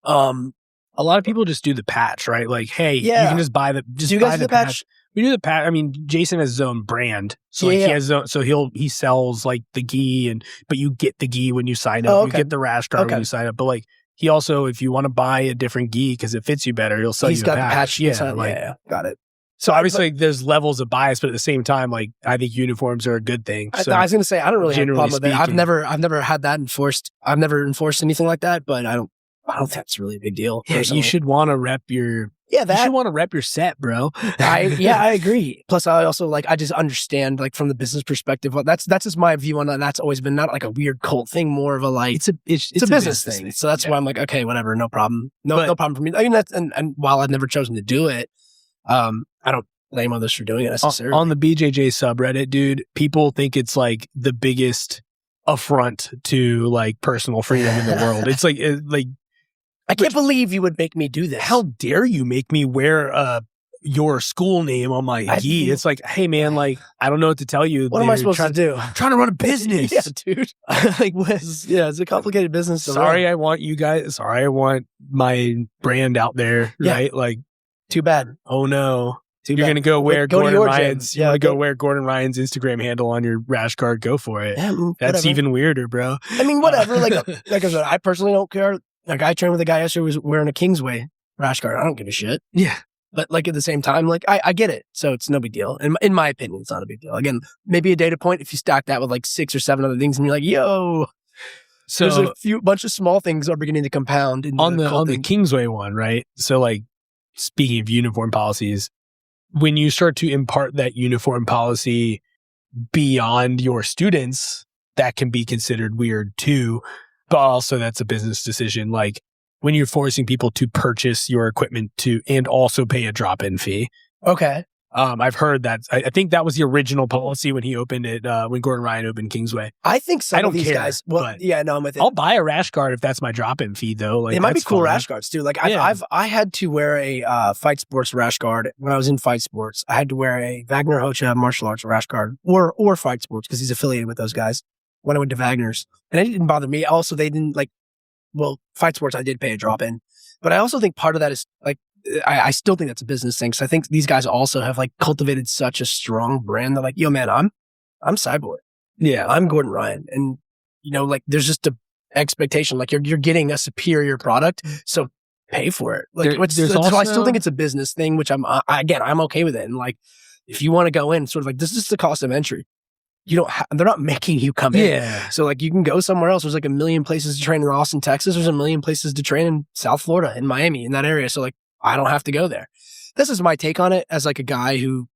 A lot of people just do the patch, right? Like, hey, you can just buy the do you guys do the patch? We do the patch. I mean, Jason has his own brand, so like he has his own, so he sells like the gi, but you get the gi when you sign up. Oh, okay. You get the rash guard when you sign up. But like he also, if you want to buy a different gi because it fits you better, he'll sell you a patch. He's got the patch. Yeah, got it. So obviously there's levels of bias, but at the same time, like I think uniforms are a good thing. So I was going to say I don't really have a problem with it. I've never had that enforced. I've never enforced anything like that, but I don't think that's really a big deal. Yeah, you should want to rep your. You should want to rep your set, bro. I agree. Plus, I also I just understand from the business perspective. That's just my view on that. That's always been not like a weird cult thing, more of a it's a business thing. So that's why I'm like, okay, whatever, no problem, no problem for me. I mean, that's and while I've never chosen to do it, I don't blame others for doing it necessarily. On the BJJ subreddit, dude, people think it's like the biggest affront to like personal freedom in the world. It's like I can't believe you would make me do this. How dare you make me wear your school name on my gi? It's like, hey man, I don't know what to tell you. What am I supposed to do? I'm trying to run a business. Yeah, dude. It's a complicated business. Sorry, I want my brand out there, right? Like, too bad. Oh no. You're going to go wear Gordon Ryan's. You want to go wear Gordon Ryan's Instagram handle on your rash guard? Go for it. Yeah, that's even weirder, bro. I mean, whatever. Like I said, I personally don't care. Like I trained with a guy yesterday who was wearing a Kingsway rash guard. I don't give a shit. Yeah. But at the same time, I get it. So it's no big deal. In my opinion, it's not a big deal. Again, maybe a data point if you stack that with 6 or 7 other things and you're like, yo. So there's a bunch of small things are beginning to compound. On the Kingsway one, right? So speaking of uniform policies, when you start to impart that uniform policy beyond your students, that can be considered weird too. But also that's a business decision. Like when you're forcing people to purchase your equipment and also pay a drop-in fee. Okay. I've heard that. I think that was the original policy when he opened it, when Gordon Ryan opened Kingsway. I think some I don't of these care, guys. Well, but yeah, no, I'm with it. I'll buy a rash guard if that's my drop-in fee, though. Like, It might be that's cool fun. rash guards too. Like Yeah. I had to wear a Fight Sports rash guard when I was in Fight Sports. I had to wear a Wagner Hocha martial arts rash guard or Fight Sports because he's affiliated with those guys when I went to Wagner's, and it didn't bother me. Also, they didn't like. Well, Fight Sports I did pay a drop in, but I also think part of that is like I still think that's a business thing. So I think these guys also have like cultivated such a strong brand. They're like, yo, man, I'm Cyborg. Yeah. I'm Gordon Ryan. And, you know, like there's just a expectation, like you're getting a superior product. So pay for it. Like There's I still also- think it's a business thing, which I'm okay with it. And like, if you want to go in sort of like, this is the cost of entry. You don't they're not making you come in. Yeah. So like you can go somewhere else. There's like a million places to train in Austin, Texas. There's a million places to train in South Florida, in Miami, in that area. So like, I don't have to go there. This is my take on it as like a guy who,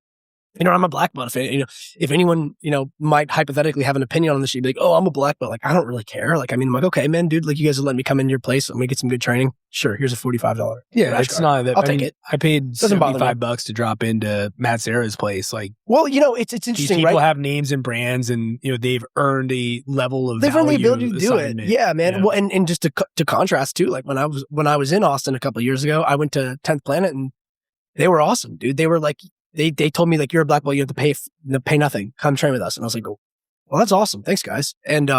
you know, I'm a black belt fan. You know, if anyone, you know, might hypothetically have an opinion on this, you'd be like, oh, I'm a black belt. Like, I don't really care. Like, I mean, I'm like, okay, man, dude, like you guys will let me come into your place. Let me get some good training. Sure. Here's a $45. Yeah. rash It's guard. not that. I'll take it. I paid Doesn't bother me. $75 to drop into Matt Serra's place. Like, Well, you know, it's these interesting, people right? have names and brands, and you know they've earned a level of They've earned the value ability to do it. assignment. Yeah, man. Yeah. Well, and just to contrast too, like when I was in Austin a couple of years ago, I went to 10th Planet and they were awesome, dude. They were like, they told me like, you're a black belt, you have to pay nothing. Come train with us. And I was like, well, that's awesome. Thanks, guys. And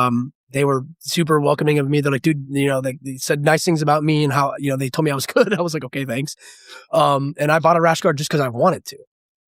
they were super welcoming of me. They're like, dude, you know, they said nice things about me and how, you know, they told me I was good. I was like, okay, thanks. And I bought a rash guard just because I wanted to.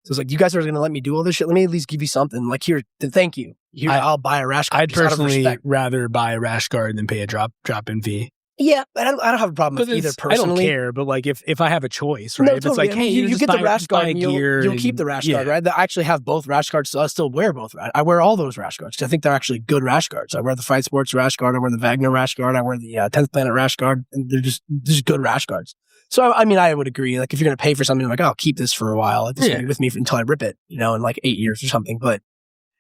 So it's like, you guys are going to let me do all this shit. Let me at least give you something. Like here, thank you. Here, I'll buy a rash guard. I'd just out of personally respect. rather buy a rash guard than pay a drop-in fee. Yeah, but I don't have a problem with either I don't personally. care, but like if I have a choice, right? No, if it's totally. like, I mean, hey, you just get the buy- rash just guard buy and gear you'll and- keep the rash guard, yeah. right? I actually have both rash guards, so I still wear both. I wear all those rash guards because I think they're actually good rash guards. I wear the Fight Sports rash guard, I wear the Wagner rash guard, I wear the 10th Planet rash guard, and they're just good rash guards. So, I mean, I would agree. Like, if you're going to pay for something, I'm like, oh, I'll keep this for a while. Like, this will be with me until I rip it, you know, in like 8 years or something. But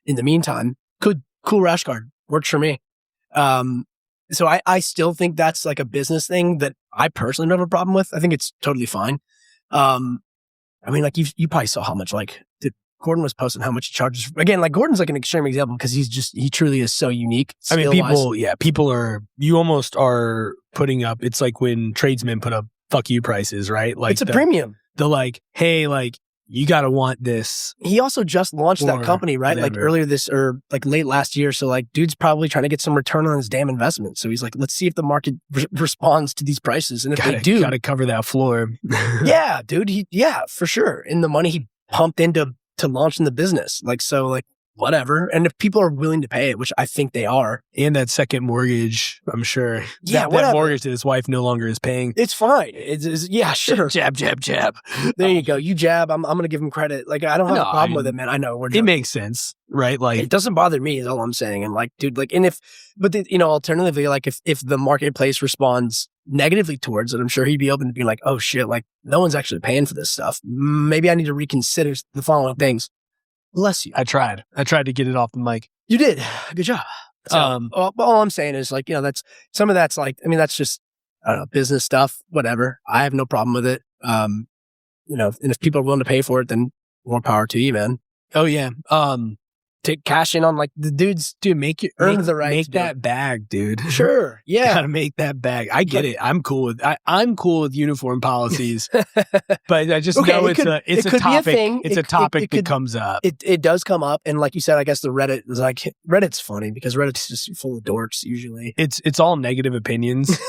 in the meantime, cool rash guard. Works for me. So I still think that's like a business thing that I personally don't have a problem with. I think it's totally fine. I mean, like you probably saw how much like Gordon was posting how much he charges. Again, like Gordon's like an extreme example because he truly is so unique. I mean, skill-wise. people are, you almost are putting up, it's like when tradesmen put up fuck you prices, right? Like it's a premium. They're like, hey, like, you got to want this. He also just launched that Or company, right? Like whatever. earlier or like late last year. So like dude's probably trying to get some return on his damn investment. So he's like, let's see if the market responds to these prices. And if they do, Got to cover that floor. yeah, dude. Yeah, for sure. In the money he pumped into launching the business. Like, so like whatever. And if people are willing to pay it, which I think they are. And that second mortgage, I'm sure. Yeah, that whatever. mortgage that his wife no longer is paying. It's fine. It's yeah, sure. Jab, jab, jab. There you go. You jab. I'm going to give him credit. Like, I don't have No, a problem I with mean, it, man. I know. It makes sense, right? Like, It doesn't bother me is all I'm saying. And like, dude, like, and you know, alternatively, like if the marketplace responds negatively towards it, I'm sure he'd be open to being like, oh shit, like no one's actually paying for this stuff. Maybe I need to reconsider the following things. Bless you. I tried to get it off the mic. You did. Good job. So, all I'm saying is like, you know, that's some of that's like, I mean, that's just, I don't know, business stuff, whatever. I have no problem with it. You know, and if people are willing to pay for it, then more power to you, man. Oh yeah. To cash in on like the dudes, Dude, earn the right Make to do that bag, dude. sure. Yeah. Gotta make that bag. I get it. I'm cool with uniform policies, but I just Okay, know it it's could- a it could be a topic. thing. It's It- a topic it that could- comes up. It does come up. And like you said, I guess the Reddit is like, Reddit's funny because Reddit's just full of dorks usually. It's all negative opinions.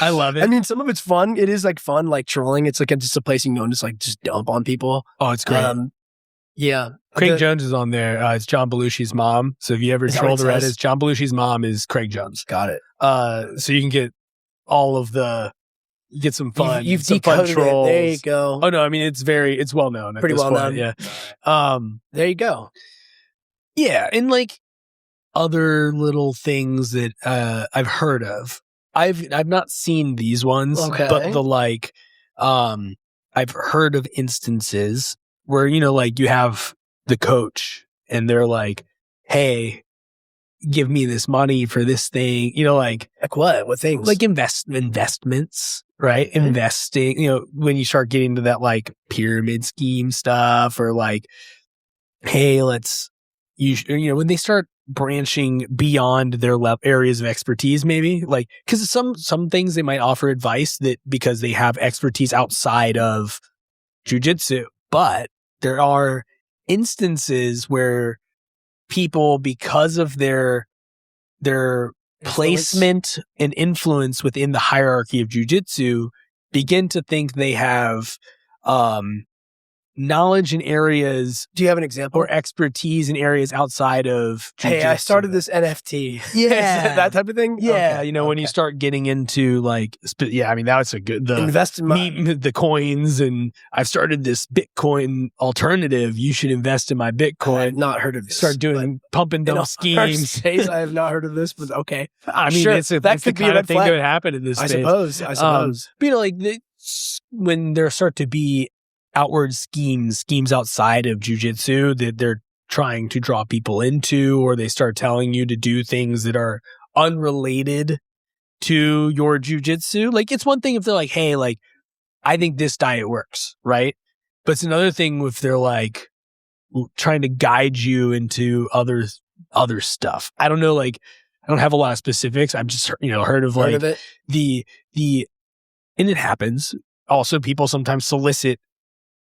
I love it. I mean, some of it's fun. It is like fun, like trolling. It's like just a place you can go and just dump on people. Oh, it's great. Yeah. Craig Jones is on there. It's John Belushi's mom. So if you ever Is that troll what the it says? Reddit, John Belushi's mom is Craig Jones. Got it. So you can get all of get some fun. You've some fun decoded it. trolls. There you go. Oh no, I mean it's well known. At Pretty this well point, known. Yeah. There you go. Yeah, and like other little things that I've heard of. I've not seen these ones, Okay. but the like I've heard of instances where, you know, like you have the coach and they're like, "Hey, give me this money for this thing," you know, like Like what? What things? like investments, right? Investing, when you start getting to that like pyramid scheme stuff or like, hey, when they start branching beyond their areas of expertise, maybe like, cause some things they might offer advice that because they have expertise outside of jiu-jitsu, but there are instances where people, because of their placement and influence within the hierarchy of jiu-jitsu, begin to think they have knowledge in areas. Do you have an example? Or expertise in areas outside of jiu-jitsu. Hey, I started this NFT. Yeah. That type of thing? Yeah. Okay. When you start getting into like, that's a good, invest in the coins, and I've started this Bitcoin alternative. You should invest in my Bitcoin. I've not heard of this. Start doing pump and dump schemes. I have not heard of this, but okay. I mean, sure, it's the kind of thing that would happen in this space. I suppose. But when there start to be outward schemes outside of jiu-jitsu that they're trying to draw people into, or they start telling you to do things that are unrelated to your jiu-jitsu. Like, it's one thing if they're like, hey, like, I think this diet works, right? But it's another thing if they're like trying to guide you into other stuff. I don't know, like, I don't have a lot of specifics. I've just heard of like the and it happens. Also, people sometimes solicit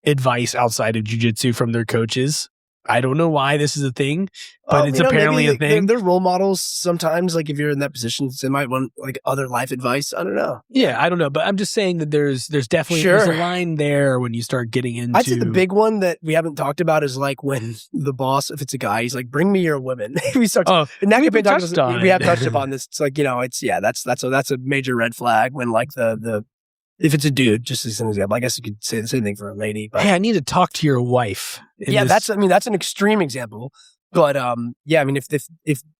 advice outside of jiu-jitsu from their coaches. I don't know why this is a thing, but it's apparently a thing. They're role models sometimes. Like if you're in that position, they might want like other life advice. I don't know. Yeah, I don't know, but I'm just saying that there's definitely there's a line there when you start getting into. I'd say the big one that we haven't talked about is like when the boss, if it's a guy, he's like, "Bring me your women." We start. We have touched upon this. It's like that's a major red flag when like the. If it's a dude, just as an example, I guess you could say the same thing for a lady. But hey, I need to talk to your wife. That's an extreme example. But if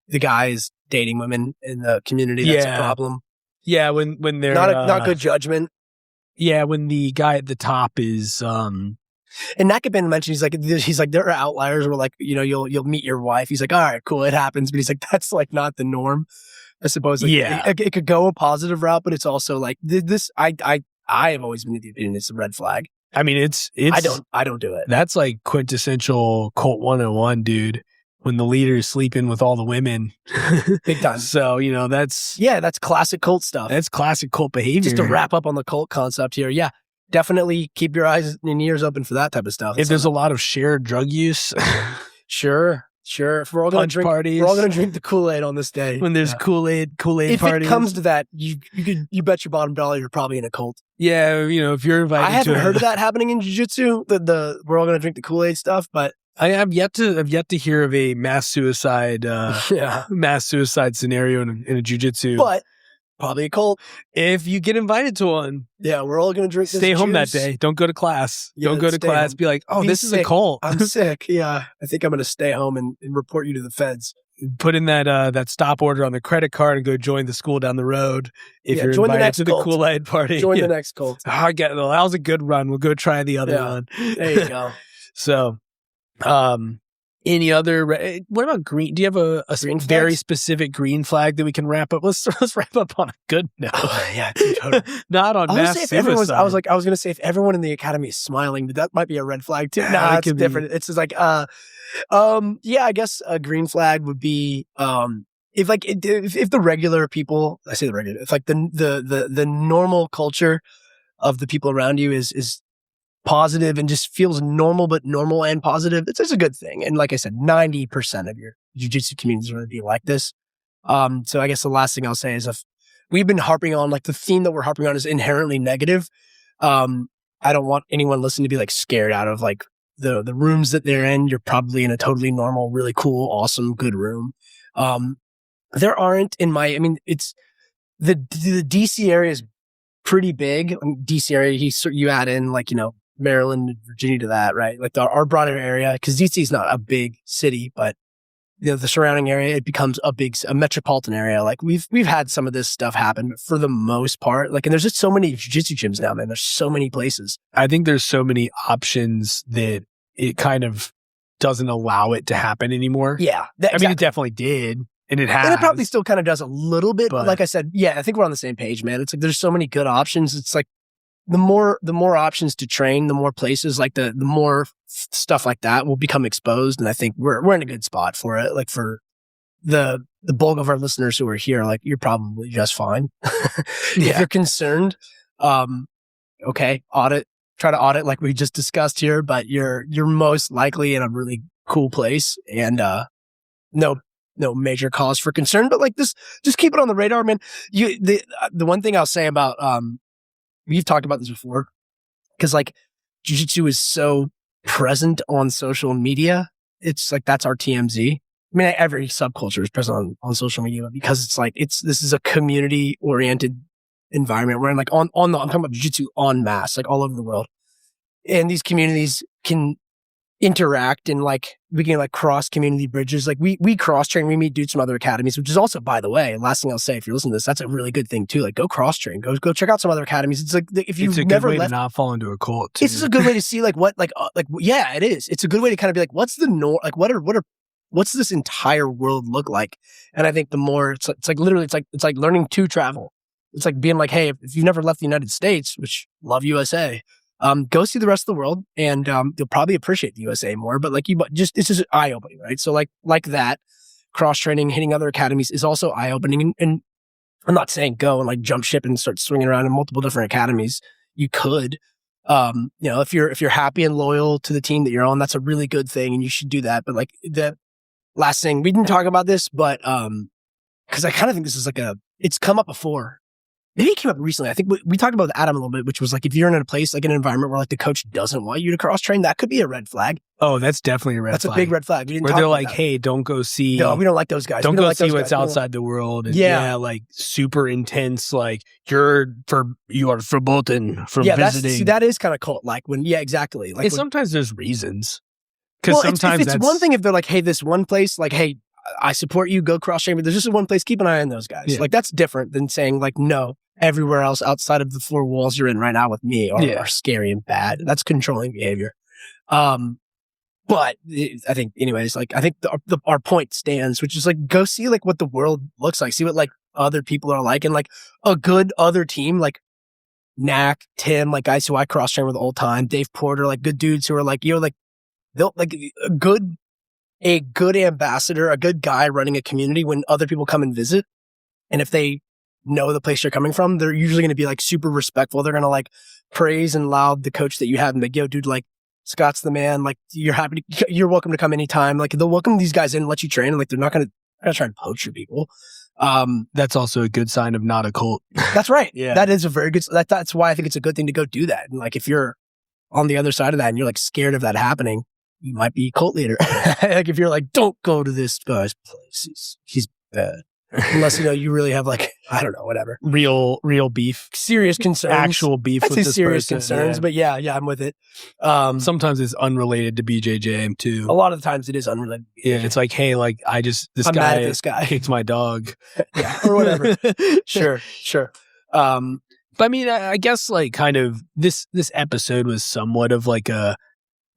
the guy is dating women in the community, that's a problem. Yeah, when they're not good judgment. Yeah, when the guy at the top is and Nakabin mentioned he's like there are outliers where like you'll meet your wife. He's like, all right, cool, it happens, but he's like that's like not the norm. I suppose. Like, it could go a positive route, but it's also like this. I have always been of the opinion it's a red flag. I mean, it's. I don't do it. That's like quintessential cult 101, dude. When the leader is sleeping with all the women, big time. So that's classic cult stuff. That's classic cult behavior. Just to wrap up on the cult concept here, yeah, definitely keep your eyes and ears open for that type of stuff. If there's a lot of shared drug use, Sure. If we're all going to drink parties, we're all going to drink the Kool-Aid on this day. When there's Kool-Aid parties. If it comes to that, you bet your bottom dollar you're probably in a cult. Yeah, if you're invited. I haven't heard of that happening in jiu-jitsu. The we're all going to drink the Kool-Aid stuff, but I have yet to hear of a mass suicide scenario in a jiu-jitsu. But probably a cult. If you get invited to one, yeah, we're all going to drink. Stay home that day. Don't go to class. Yeah, don't go to class. Home. Be like, this is a cult. I'm sick. Yeah, I think I'm going to stay home and report you to the feds. Put in that stop order on the credit card and go join the school down the road. If you're invited to the Kool-Aid party, join the next cult. I get. Well, that was a good run. We'll go try the other one. There you go. So, any other? What about green? Do you have a very specific green flag that we can wrap up? Let's wrap up on a good note. Yeah, totally. Not on mass suicide. I was going to say if everyone in the academy is smiling, that might be a red flag too. No, it's different. It's just like I guess a green flag would be if the regular people, I say the regular, if like the normal culture of the people around you is positive and just feels normal, but normal and positive, it's a good thing. And like I said, 90% of your jiu-jitsu community is going to be like this. So I guess the last thing I'll say is if we've been harping on, like the theme that we're harping on is inherently negative. I don't want anyone listening to be like scared out of like the rooms that they're in. You're probably in a totally normal, really cool, awesome, good room. There aren't it's the DC area is pretty big. DC area, you add in like, Maryland and Virginia to that, right? Like our broader area, because DC is not a big city, but the surrounding area, it becomes a metropolitan area. Like we've had some of this stuff happen, but for the most part, like, and there's just so many jiu-jitsu gyms now, man. There's so many places. I think there's so many options that it kind of doesn't allow it to happen anymore. Yeah. I mean, it definitely did. And it has. And it probably still kind of does a little bit, but like I said, yeah, I think we're on the same page, man. It's like there's so many good options. It's like the more options to train, the more places, like the more stuff like that will become exposed. And I think we're in a good spot for it. Like for the bulk of our listeners who are here, like you're probably just fine. If you're concerned, okay, try to audit like we just discussed here, but you're most likely in a really cool place and no major cause for concern, but like this, just keep it on the radar, man. The one thing I'll say about, we've talked about this before, because like jiu-jitsu is so present on social media. It's like, that's our TMZ. I mean, every subculture is present on social media because it's like, this is a community oriented environment where I'm like I'm talking about jiu-jitsu en masse, like all over the world. And these communities can interact and like we can like cross community bridges. Like we cross train, we meet dudes from other academies, which is also, by the way, last thing I'll say, if you're listening to this, that's a really good thing too. Like go cross train, go check out some other academies. It's like if you've never left, to not fall into a cult. Too. It's just a good way to see like what yeah, it is. It's a good way to kind of be like, what's the norm? Like what's this entire world look like? And I think the more it's like literally it's like learning to travel. It's like being like, hey, if you've never left the United States, which love USA. Go see the rest of the world and, you'll probably appreciate the USA more, but like it's just eye opening, right? So like that cross training, hitting other academies is also eye opening. And I'm not saying go and like jump ship and start swinging around in multiple different academies. You could, if you're happy and loyal to the team that you're on, that's a really good thing and you should do that. But like the last thing, we didn't talk about this, but, cause I kind of think this is like it's come up before. Maybe it came up recently. I think we talked about Adam a little bit, which was like if you're in a place, like an environment where like the coach doesn't want you to cross train, that could be a red flag. Oh, that's definitely a red flag. That's a big red flag. Where they're like, hey, don't go see. No, we don't like those guys. Don't go see what's outside the world. And yeah, like super intense. Like you are verboten from visiting. That is kind of cult like when, yeah, exactly. Like sometimes there's reasons. Because sometimes it's one thing if they're like, hey, this one place, like, hey, I support you, go cross train, but there's just one place, keep an eye on those guys. Yeah. Like that's different than saying like, no, everywhere else outside of the 4 walls you're in right now with me are scary and bad. That's controlling behavior. But I think anyways, like I think our point stands, which is like, go see like what the world looks like, see what like other people are like and like a good other team, like Knack, Tim, like guys who I cross train with all the time, Dave Porter, like good dudes who are like, like they'll like a good ambassador, a good guy running a community when other people come and visit. And if they know the place you're coming from, they're usually going to be like super respectful. They're going to like praise and laud the coach that you have and like, yo, dude, like Scott's the man. Like you're welcome to come anytime. Like they'll welcome these guys in and let you train. And like, they're not going to try and poach your people. That's also a good sign of not a cult. That's right. Yeah. That is a very good, that's why I think it's a good thing to go do that. And like, if you're on the other side of that and you're like scared of that happening, you might be a cult leader. Like if you're like, don't go to this guy's place. He's bad. Unless, you really have like, I don't know, whatever. Real beef. Serious concerns. Actual beef with this serious person. Concerns, yeah. But yeah, I'm with it. Sometimes it's unrelated to BJJ too. A lot of the times it is unrelated. Yeah, it's like, hey, like I'm mad at this guy kicked my dog. Yeah, or whatever. Sure. But I mean, I guess like kind of this episode was somewhat of like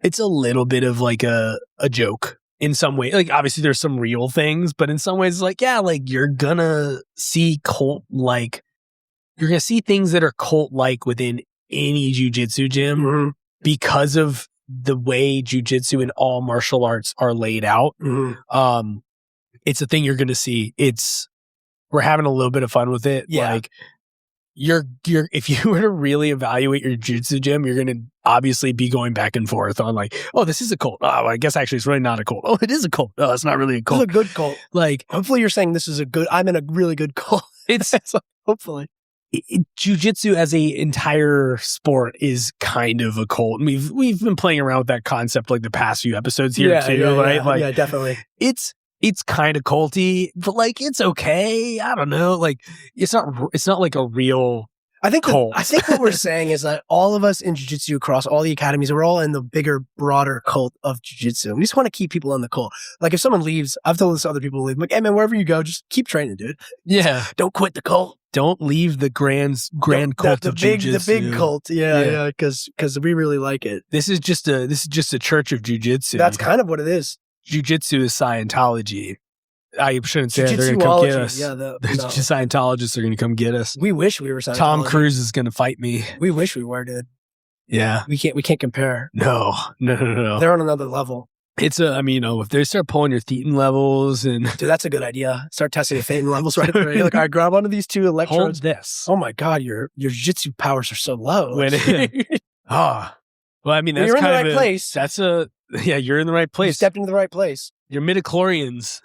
it's a little bit of like a joke. In some way, like obviously there's some real things, but in some ways, like, yeah, like you're gonna see you're gonna see things that are cult-like within any jiu-jitsu gym because of the way jiu-jitsu and all martial arts are laid out. It's a thing you're gonna see. We're having a little bit of fun with it. Yeah. Like you're if you were to really evaluate your jiu-jitsu gym, you're going to obviously be going back and forth on like, oh, this is a cult. Oh, I guess actually it's really not a cult. Oh, it is a cult. Oh, it's not really a cult. It's a good cult. Like, hopefully you're saying this is I'm in a really good cult. It's hopefully. Jiu-jitsu as a entire sport is kind of a cult. And we've been playing around with that concept like the past few episodes here too, right? Yeah, like, yeah, definitely. It's kind of culty, but like it's okay. I don't know. Like it's not like a real cult. I think what we're saying is that all of us in jiu-jitsu across all the academies, we're all in the bigger, broader cult of jiu-jitsu. We just want to keep people in the cult. Like if someone leaves, I've told this to other people to leave. I'm like, hey man, wherever you go, just keep training, dude. Yeah. Don't quit the cult. Don't leave the grand cult of jiu-jitsu. The big cult. Yeah. Because we really like it. This is just a church of jiu-jitsu. That's kind of what it is. Jiu-jitsu is Scientology. I shouldn't say that. They're going to come get us. Yeah, The Scientologists are going to come get us. We wish we were Scientology. Tom Cruise is going to fight me. We wish we were, dude. Yeah. We can't compare. No. They're on another level. It's if they start pulling your thetan levels and dude, that's a good idea. Start testing the thetan levels right away. Like, all right, grab onto these 2 electrodes. Hold this. Oh my God, your jiu-jitsu powers are so low. Well, I mean, that's you're in the kind right of place. You're in the right place. You stepped into the right place. Your midichlorians.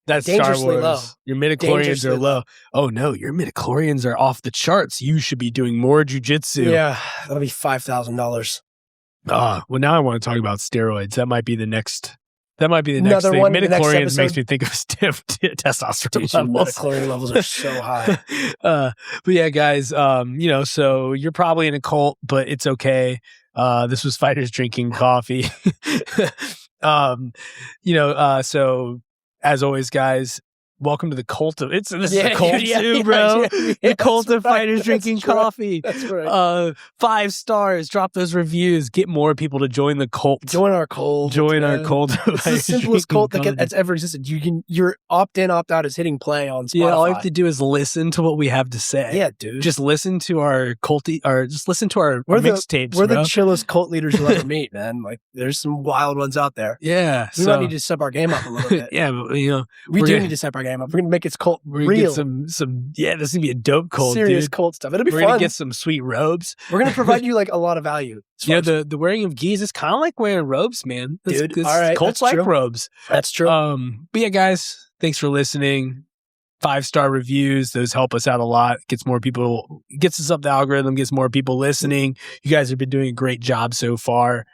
That's dangerously Star Wars. Low. Your midichlorians are low. Oh no, your midichlorians are off the charts. You should be doing more jujitsu. Yeah, that'll be $5,000. Well, now I want to talk about steroids. That might be the next. That might be the next thing. Midichlorians makes me think of testosterone. Midichlorian levels are so high. But yeah, guys, so you're probably in a cult, but it's okay. This was Fighters Drinking Coffee. So as always, guys, welcome to the cult of this is a cult too, bro. The cult of Fighters Drinking Coffee. That's right. 5 stars. Drop those reviews. Get more people to join the cult. Join our cult. Our cult. It's the simplest cult that's ever existed. Your opt in, opt out is hitting play on Spotify. Yeah, all you have to do is listen to what we have to say. Yeah, dude. Just listen to our just listen to our mixtapes. We're the chillest cult leaders you'll ever meet, man. Like, there's some wild ones out there. Yeah. We might need to step our game up a little bit. Yeah, but, we do need to step our game up. We're gonna make its cult real. Get some this is gonna be a dope cult, serious dude. Cult stuff. It'll be We're fun. Gonna get some sweet robes. We're gonna provide you like a lot of value. The wearing of gis is kind of like wearing robes, man. Dude, all right, cults like robes. That's true. But yeah, guys, thanks for listening. 5-star reviews, those help us out a lot. Gets us up the algorithm, gets more people listening. You guys have been doing a great job so far.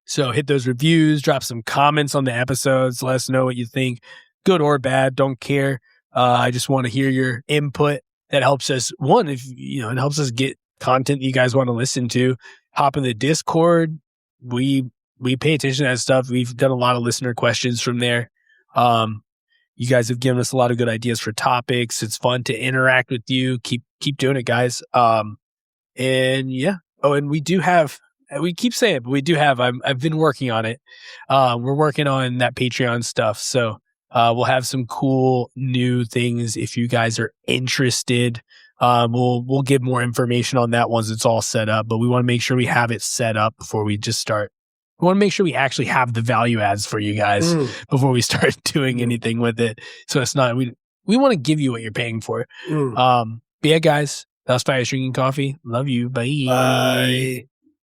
So hit those reviews, drop some comments on the episodes, let us know what you think. Good or bad, don't care. I just want to hear your input. That helps us. It helps us get content you guys want to listen to. Hop in the Discord. We pay attention to that stuff. We've done a lot of listener questions from there. You guys have given us a lot of good ideas for topics. It's fun to interact with you. Keep doing it, guys. And yeah. Oh, and we do have. We keep saying it, but we do have. I've been working on it. We're working on that Patreon stuff. So we'll have some cool new things if you guys are interested. We'll give more information on that once it's all set up. But we want to make sure we have it set up before we just start. We want to make sure we actually have the value adds for you guys before we start doing anything with it. So it's not we want to give you what you're paying for. But yeah, guys, that was Fighters Drinking Coffee. Love you. Bye. Bye.